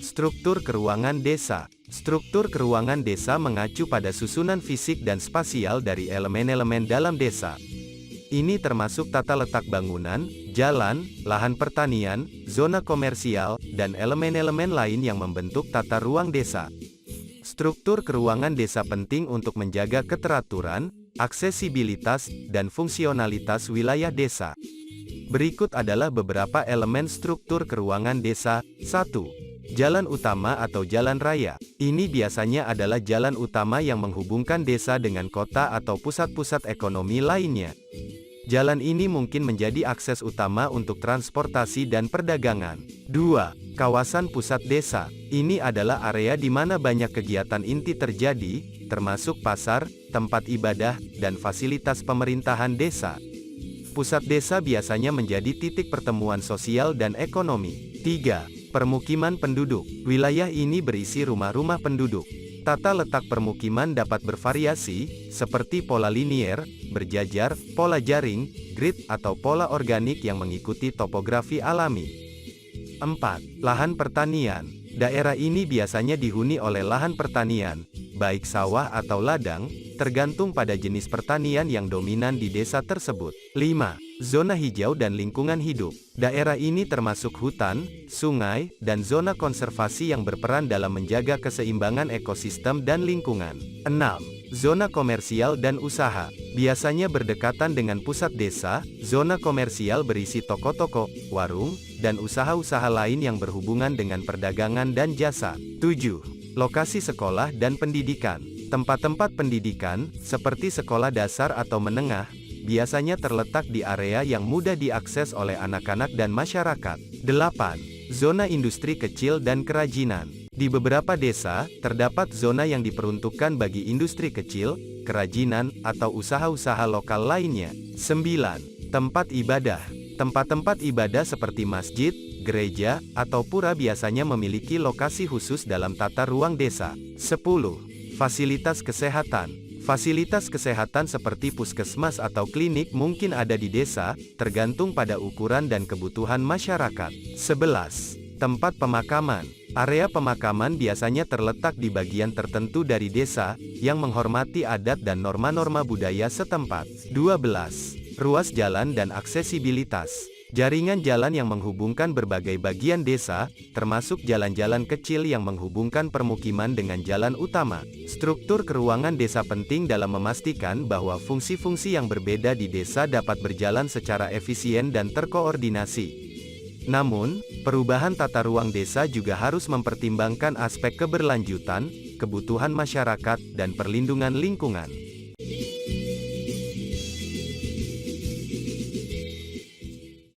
Struktur keruangan desa. Struktur keruangan desa mengacu pada susunan fisik dan spasial dari elemen-elemen dalam desa. Ini termasuk tata letak bangunan, jalan, lahan pertanian, zona komersial, dan elemen-elemen lain yang membentuk tata ruang desa. Struktur keruangan desa penting untuk menjaga keteraturan, aksesibilitas, dan fungsionalitas wilayah desa. Berikut adalah beberapa elemen struktur keruangan desa. 1. Jalan utama atau jalan raya. Ini biasanya adalah jalan utama yang menghubungkan desa dengan kota atau pusat-pusat ekonomi lainnya. Jalan ini mungkin menjadi akses utama untuk transportasi dan perdagangan. 2. Kawasan pusat desa. Ini adalah area di mana banyak kegiatan inti terjadi, termasuk pasar, tempat ibadah, dan fasilitas pemerintahan desa. Pusat desa biasanya menjadi titik pertemuan sosial dan ekonomi. 3. Permukiman penduduk. Wilayah ini berisi rumah-rumah penduduk. Tata letak permukiman dapat bervariasi, seperti pola linier, berjajar, pola jaring, grid, atau pola organik yang mengikuti topografi alami. 4. Lahan pertanian. Daerah ini biasanya dihuni oleh lahan pertanian, baik sawah atau ladang, tergantung pada jenis pertanian yang dominan di desa tersebut. 5. Zona hijau dan lingkungan hidup. Daerah ini termasuk hutan, sungai, dan zona konservasi yang berperan dalam menjaga keseimbangan ekosistem dan lingkungan. 6. Zona komersial dan usaha. Biasanya berdekatan dengan pusat desa, zona komersial berisi toko-toko, warung, dan usaha-usaha lain yang berhubungan dengan perdagangan dan jasa. 7. Lokasi sekolah dan pendidikan. Tempat-tempat pendidikan, seperti sekolah dasar atau menengah, biasanya terletak di area yang mudah diakses oleh anak-anak dan masyarakat. 8. Zona industri kecil dan kerajinan. Di beberapa desa, terdapat zona yang diperuntukkan bagi industri kecil, kerajinan, atau usaha-usaha lokal lainnya. 9. Tempat ibadah. Tempat-tempat ibadah seperti masjid, gereja, atau pura biasanya memiliki lokasi khusus dalam tata ruang desa. 10. Fasilitas kesehatan. Fasilitas kesehatan seperti puskesmas atau klinik mungkin ada di desa, tergantung pada ukuran dan kebutuhan masyarakat. 11. Tempat pemakaman. Area pemakaman biasanya terletak di bagian tertentu dari desa, yang menghormati adat dan norma-norma budaya setempat. 12. Ruas jalan dan aksesibilitas. Jaringan jalan yang menghubungkan berbagai bagian desa, termasuk jalan-jalan kecil yang menghubungkan permukiman dengan jalan utama. Struktur keruangan desa penting dalam memastikan bahwa fungsi-fungsi yang berbeda di desa dapat berjalan secara efisien dan terkoordinasi. Namun, perubahan tata ruang desa juga harus mempertimbangkan aspek keberlanjutan, kebutuhan masyarakat, dan perlindungan lingkungan.